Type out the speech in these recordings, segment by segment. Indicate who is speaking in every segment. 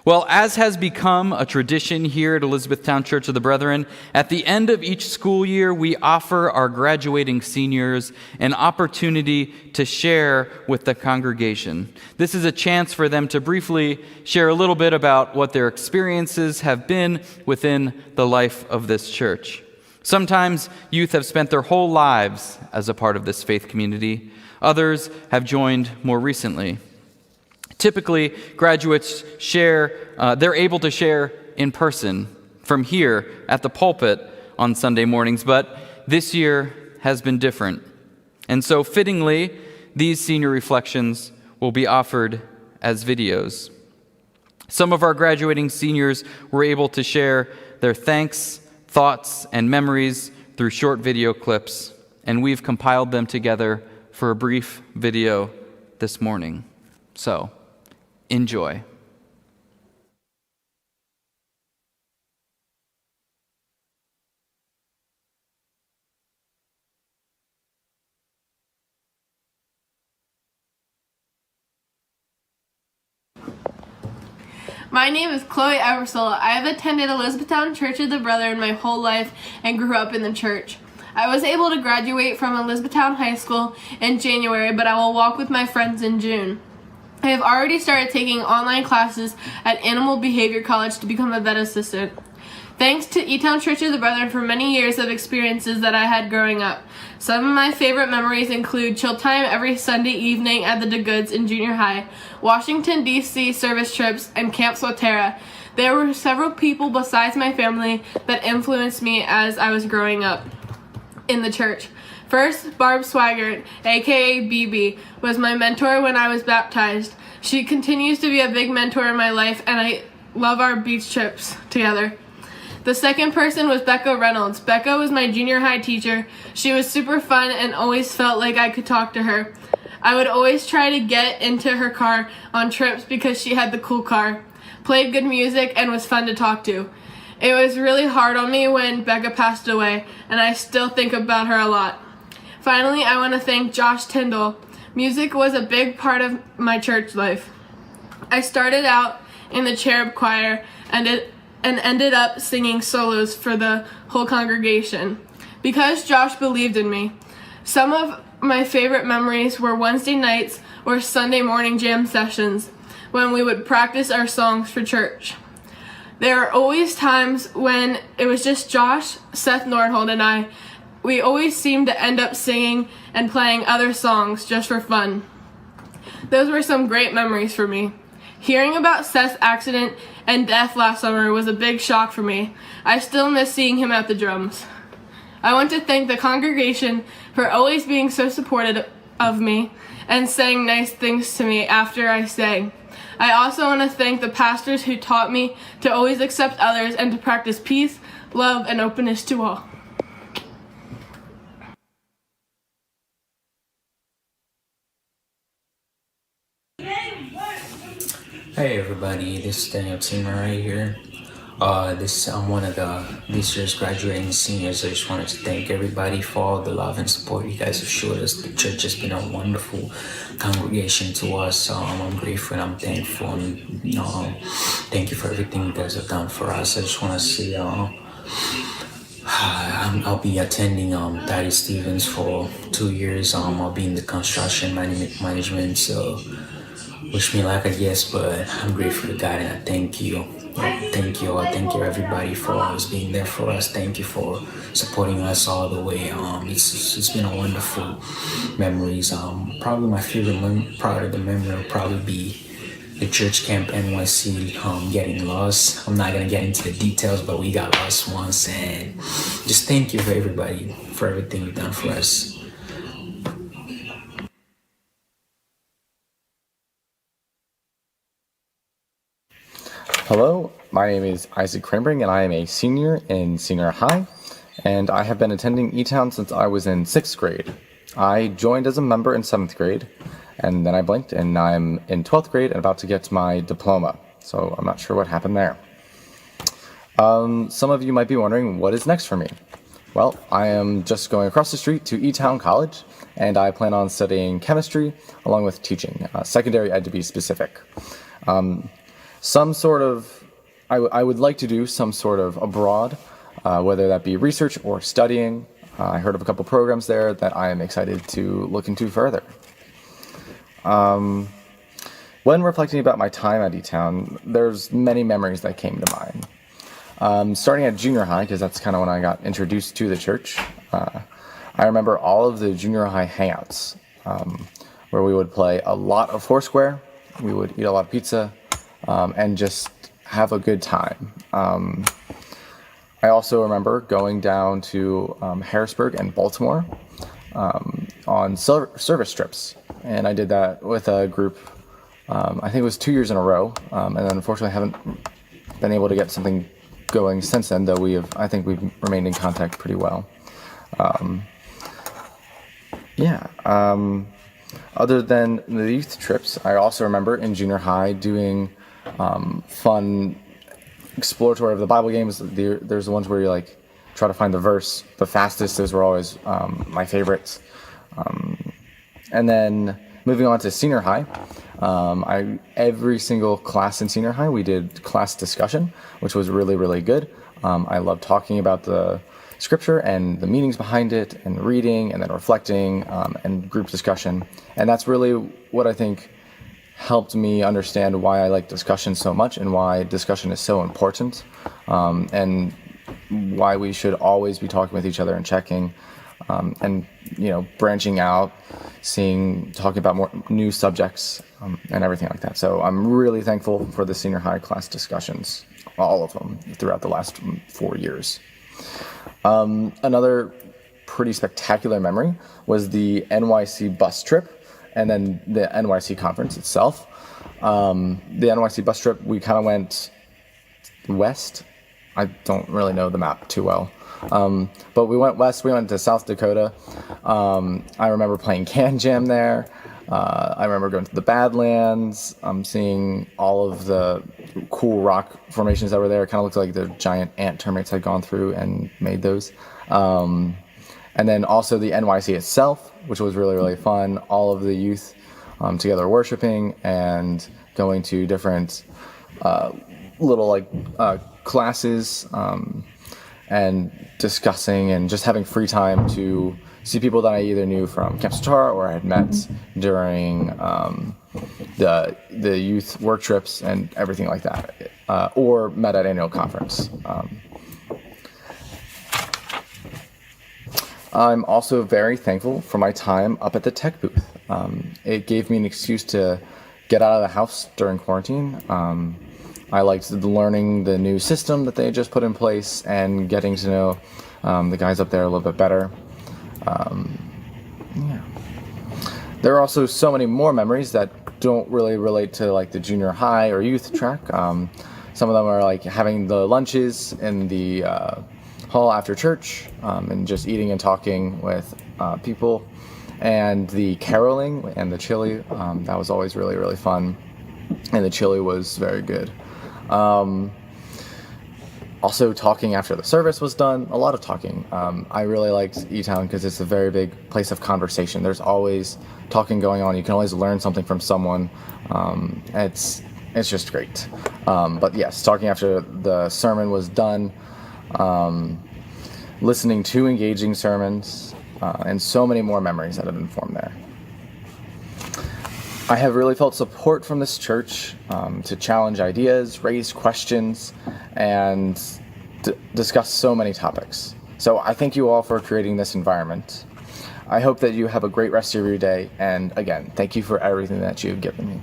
Speaker 1: Well, as has become a tradition here at Elizabethtown Church of the Brethren, at the end of each school year, we offer our graduating seniors an opportunity to share with the congregation. This is a chance for them to briefly share a little bit about what their experiences have been within the life of this church. Sometimes youth have spent their whole lives as a part of this faith community. Others have joined more recently. Typically, graduates they're able to share in person from here at the pulpit on Sunday mornings, but this year has been different. And so fittingly, these senior reflections will be offered as videos. Some of our graduating seniors were able to share their thanks, thoughts, and memories through short video clips, and we've compiled them together for a brief video this morning. So, enjoy.
Speaker 2: My name is Chloe Eversole. I have attended Elizabethtown Church of the Brethren my whole life and grew up in the church. I was able to graduate from Elizabethtown High School in January, but I will walk with my friends in June. I have already started taking online classes at Animal Behavior College to become a vet assistant. Thanks to E-Town Church of the Brethren for many years of experiences that I had growing up. Some of my favorite memories include chill time every Sunday evening at the DeGoods in junior high, Washington, D.C. service trips, and Camp Swatera. There were several people besides my family that influenced me as I was growing up in the church. First, Barb Swaggart, aka BB, was my mentor when I was baptized. She continues to be a big mentor in my life, and I love our beach trips together. The second person was Becca Reynolds. Becca was my junior high teacher. She was super fun and always felt like I could talk to her. I would always try to get into her car on trips because she had the cool car, played good music, and was fun to talk to. It was really hard on me when Becca passed away, and I still think about her a lot. Finally, I want to thank Josh Tyndall. Music was a big part of my church life. I started out in the cherub choir and ended up singing solos for the whole congregation because Josh believed in me. Some of my favorite memories were Wednesday nights or Sunday morning jam sessions when we would practice our songs for church. There are always times when it was just Josh, Seth Nordhold, and I. We always seemed to end up singing and playing other songs just for fun. Those were some great memories for me. Hearing about Seth's accident and death last summer was a big shock for me. I still miss seeing him at the drums. I want to thank the congregation for always being so supportive of me and saying nice things to me after I sang. I also want to thank the pastors who taught me to always accept others and to practice peace, love, and openness to all.
Speaker 3: Hey everybody, this is Daniel Teamer right here. I'm one of this year's graduating seniors. I just wanted to thank everybody for all the love and support you guys have showed us. The church has been a wonderful congregation to us. I'm grateful and I'm thankful. And, thank you for everything you guys have done for us. I just want to say I'll be attending Thaddeus Stevens for 2 years. I'll be in the construction management, so wish me luck, I guess, but I'm grateful to God and I thank you. Thank you all. Thank you everybody for always being there for us. Thank you for supporting us all the way. It's been a wonderful memories. Probably my favorite part of the memory will probably be the church camp NYC getting lost. I'm not gonna get into the details, but we got lost once, and just thank you for everybody for everything you've done for us.
Speaker 4: Hello, my name is Isaac Cranbring and I am a senior in senior high, and I have been attending E-Town since I was in 6th grade. I joined as a member in 7th grade, and then I blinked and I'm in 12th grade and about to get my diploma, so I'm not sure what happened there. Some of you might be wondering what is next for me. Well, I am just going across the street to E-Town College, and I plan on studying chemistry along with teaching, secondary ed to be specific. some sort of, I would like to do some sort of abroad, whether that be research or studying. I heard of a couple programs there that I am excited to look into further. When reflecting about my time at E-Town, there's many memories that came to mind. Starting at junior high, because that's kind of when I got introduced to the church, I remember all of the junior high hangouts, where we would play a lot of Foursquare, we would eat a lot of pizza, and just have a good time. I also remember going down to Harrisburg and Baltimore on service trips, and I did that with a group. I think it was 2 years in a row, and then unfortunately haven't been able to get something going since then, though I think we've remained in contact pretty well. Other than the youth trips, I also remember in junior high doing fun exploratory of the Bible games. There's the ones where you like try to find the verse the fastest. Those were always my favorites. And then moving on to senior high, every single class in senior high we did class discussion, which was really, really good. I loved talking about the scripture and the meanings behind it, and reading and then reflecting, and group discussion. And that's really what I think helped me understand why I like discussion so much and why discussion is so important, and why we should always be talking with each other and checking, and branching out, talking about more new subjects, and everything like that. So I'm really thankful for the senior high class discussions, all of them throughout the last 4 years. Another pretty spectacular memory was the NYC bus trip, and then the NYC conference itself. The NYC bus trip, we kind of went west. I don't really know the map too well. But we went west, we went to South Dakota. I remember playing Can Jam there. I remember going to the Badlands, seeing all of the cool rock formations that were there. It kind of looked like the giant ant termites had gone through and made those. And then also the NYC itself, which was really, really fun. All of the youth together worshiping and going to different little classes, and discussing and just having free time to see people that I either knew from Camp Satara or I had met during the youth work trips and everything like that, or met at annual conference. I'm also very thankful for my time up at the tech booth. It gave me an excuse to get out of the house during quarantine. I liked learning the new system that they had just put in place and getting to know the guys up there a little bit better. There are also so many more memories that don't really relate to like the junior high or youth track. Some of them are like having the lunches in the hall after church, and just eating and talking with people, and the caroling and the chili. That was always really, really fun, and the chili was very good. Also talking after the service was done, a lot of talking. I really liked E-Town because it's a very big place of conversation. There's always talking going on. You can always learn something from someone. It's just great. But yes, talking after the sermon was done, listening to engaging sermons, and so many more memories that have been formed there. I have really felt support from this church to challenge ideas, raise questions, and discuss so many topics. So I thank you all for creating this environment. I hope that you have a great rest of your day, and again, thank you for everything that you've given me.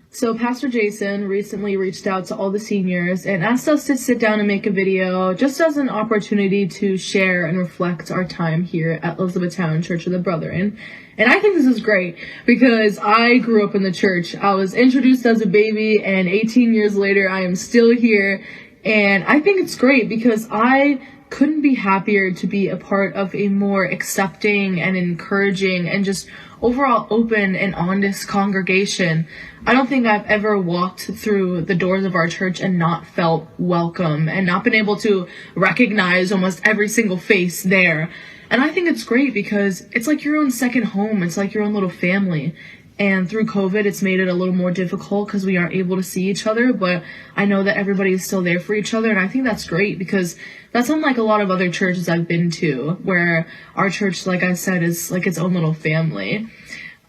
Speaker 5: So Pastor Jason recently reached out to all the seniors and asked us to sit down and make a video just as an opportunity to share and reflect our time here at Elizabethtown Church of the Brethren. And I think this is great because I grew up in the church. I was introduced as a baby, and 18 years later, I am still here. And I think it's great because I couldn't be happier to be a part of a more accepting and encouraging and just overall open and honest congregation. I don't think I've ever walked through the doors of our church and not felt welcome and not been able to recognize almost every single face there. And I think it's great because it's like your own second home. It's like your own little family. And through COVID, it's made it a little more difficult because we aren't able to see each other. But I know that everybody is still there for each other. And I think that's great because that's unlike a lot of other churches I've been to, where our church, like I said, is like its own little family.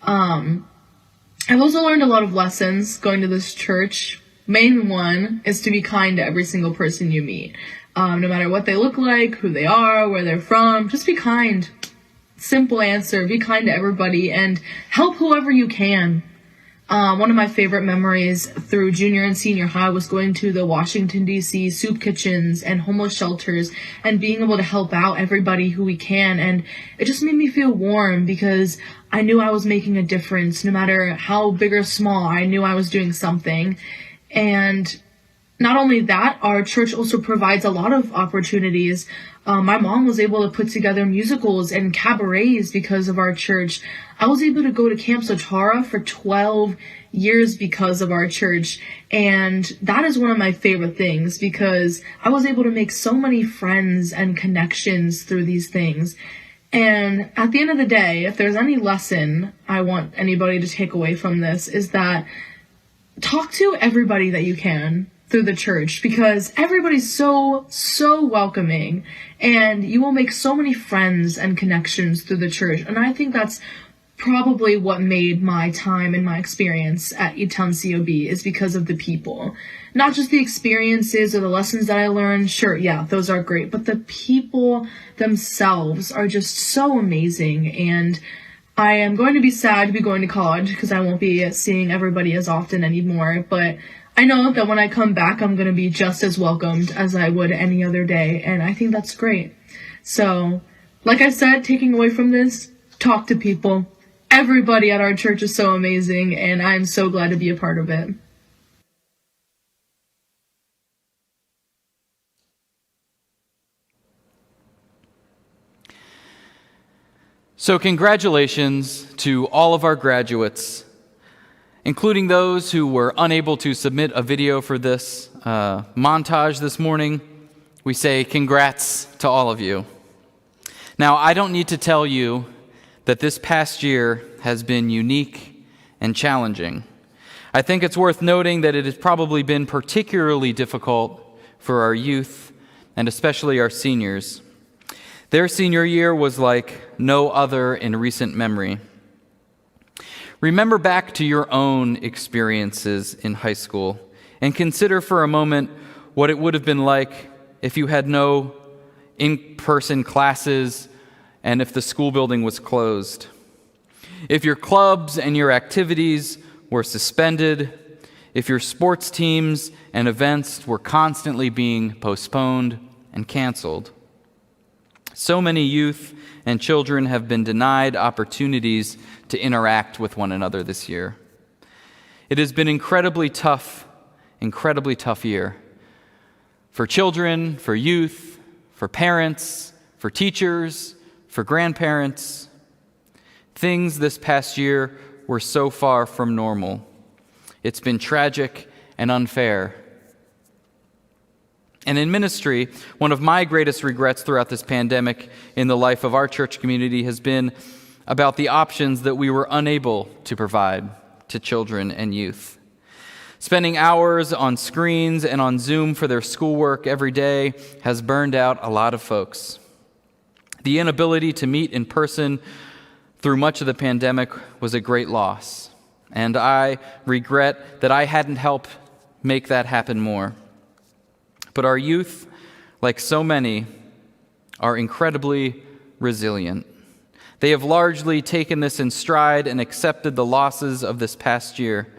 Speaker 5: I've also learned a lot of lessons going to this church. Main one is to be kind to every single person you meet. No matter what they look like, who they are, where they're from, just be kind. Simple answer, be kind to everybody and help whoever you can. One of my favorite memories through junior and senior high was going to the Washington, D.C. soup kitchens and homeless shelters and being able to help out everybody who we can. And it just made me feel warm because I knew I was making a difference. No matter how big or small, I knew I was doing something. And not only that, our church also provides a lot of opportunities. My mom was able to put together musicals and cabarets because of our church. I was able to go to Camp Sotara for 12 years because of our church. And that is one of my favorite things because I was able to make so many friends and connections through these things. And at the end of the day, if there's any lesson I want anybody to take away from this, is that talk to everybody that you can through the church because everybody's so welcoming and you will make so many friends and connections through the church. And I think that's probably what made my time and my experience at Etown COB is because of the people. Not just the experiences or the lessons that I learned. Sure, yeah, those are great. But the people themselves are just so amazing. And I am going to be sad to be going to college because I won't be seeing everybody as often anymore. But I know that when I come back, I'm going to be just as welcomed as I would any other day. And I think that's great. So, like I said, taking away from this, talk to people. Everybody at our church is so amazing, and I'm so glad to be a part of it.
Speaker 1: So congratulations to all of our graduates, including those who were unable to submit a video for this montage this morning. We say congrats to all of you. Now, I don't need to tell you that this past year has been unique and challenging. I think it's worth noting that it has probably been particularly difficult for our youth and especially our seniors. Their senior year was like no other in recent memory. Remember back to your own experiences in high school and consider for a moment what it would have been like if you had no in-person classes and if the school building was closed. If your clubs and your activities were suspended, if your sports teams and events were constantly being postponed and canceled. So many youth and children have been denied opportunities to interact with one another this year. It has been incredibly tough year for children, for youth, for parents, for teachers, for grandparents. Things this past year were so far from normal. It's been tragic and unfair. And in ministry, one of my greatest regrets throughout this pandemic in the life of our church community has been about the options that we were unable to provide to children and youth. Spending hours on screens and on Zoom for their schoolwork every day has burned out a lot of folks. The inability to meet in person through much of the pandemic was a great loss, and I regret that I hadn't helped make that happen more. But our youth, like so many, are incredibly resilient. They have largely taken this in stride and accepted the losses of this past year.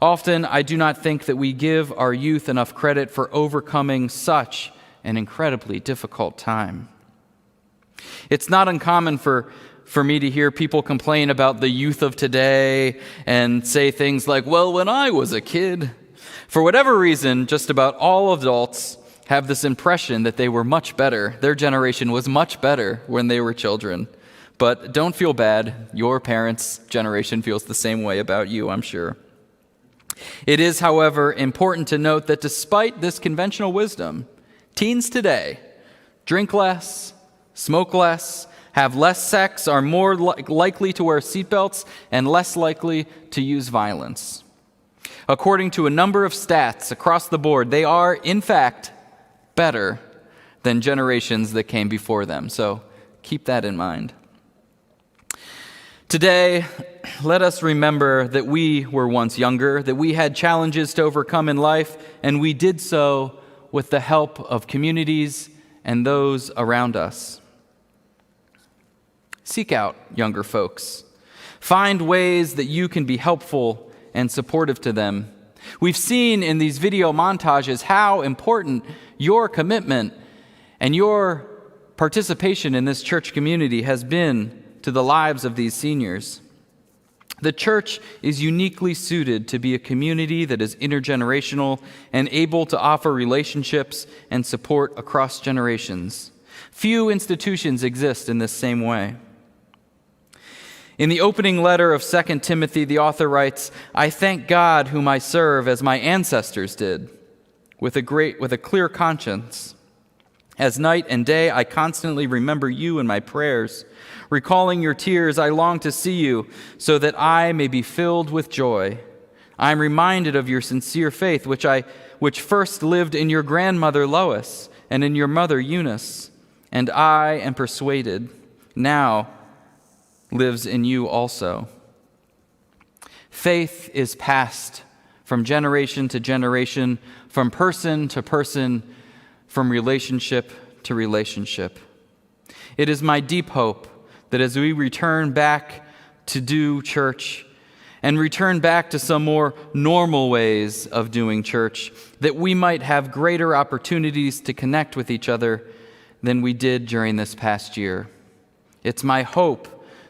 Speaker 1: Often, I do not think that we give our youth enough credit for overcoming such an incredibly difficult time. It's not uncommon for me to hear people complain about the youth of today and say things like, well, when I was a kid. For whatever reason, just about all adults have this impression that they were much better. Their generation was much better when they were children. But don't feel bad. Your parents' generation feels the same way about you, I'm sure. It is, however, important to note that despite this conventional wisdom, teens today drink less, smoke less, have less sex, are more likely to wear seatbelts, and less likely to use violence. According to a number of stats across the board, they are, in fact, better than generations that came before them. So keep that in mind. Today, let us remember that we were once younger, that we had challenges to overcome in life, and we did so with the help of communities and those around us. Seek out younger folks. Find ways that you can be helpful and supportive to them. We've seen in these video montages how important your commitment and your participation in this church community has been to the lives of these seniors. The church is uniquely suited to be a community that is intergenerational and able to offer relationships and support across generations. Few institutions exist in this same way. In the opening letter of 2 Timothy, the author writes, "I thank God whom I serve as my ancestors did, with a clear conscience. As night and day I constantly remember you in my prayers. Recalling your tears, I long to see you, so that I may be filled with joy. I am reminded of your sincere faith, which first lived in your grandmother Lois and in your mother Eunice, and I am persuaded now lives in you also." Faith is passed from generation to generation, from person to person, from relationship to relationship. It is my deep hope that as we return back to do church and return back to some more normal ways of doing church, that we might have greater opportunities to connect with each other than we did during this past year. It's my hope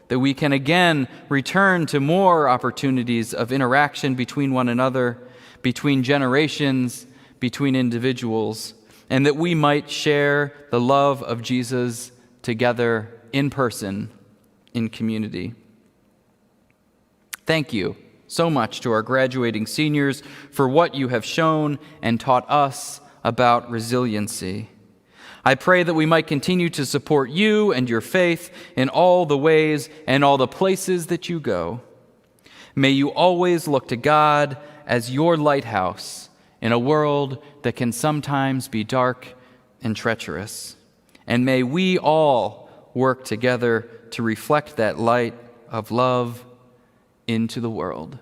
Speaker 1: that we can again return to more opportunities of interaction between one another, between generations, between individuals, and that we might share the love of Jesus together in person, in community. Thank you so much to our graduating seniors for what you have shown and taught us about resiliency. I pray that we might continue to support you and your faith in all the ways and all the places that you go. May you always look to God as your lighthouse in a world that can sometimes be dark and treacherous. And may we all work together to reflect that light of love into the world.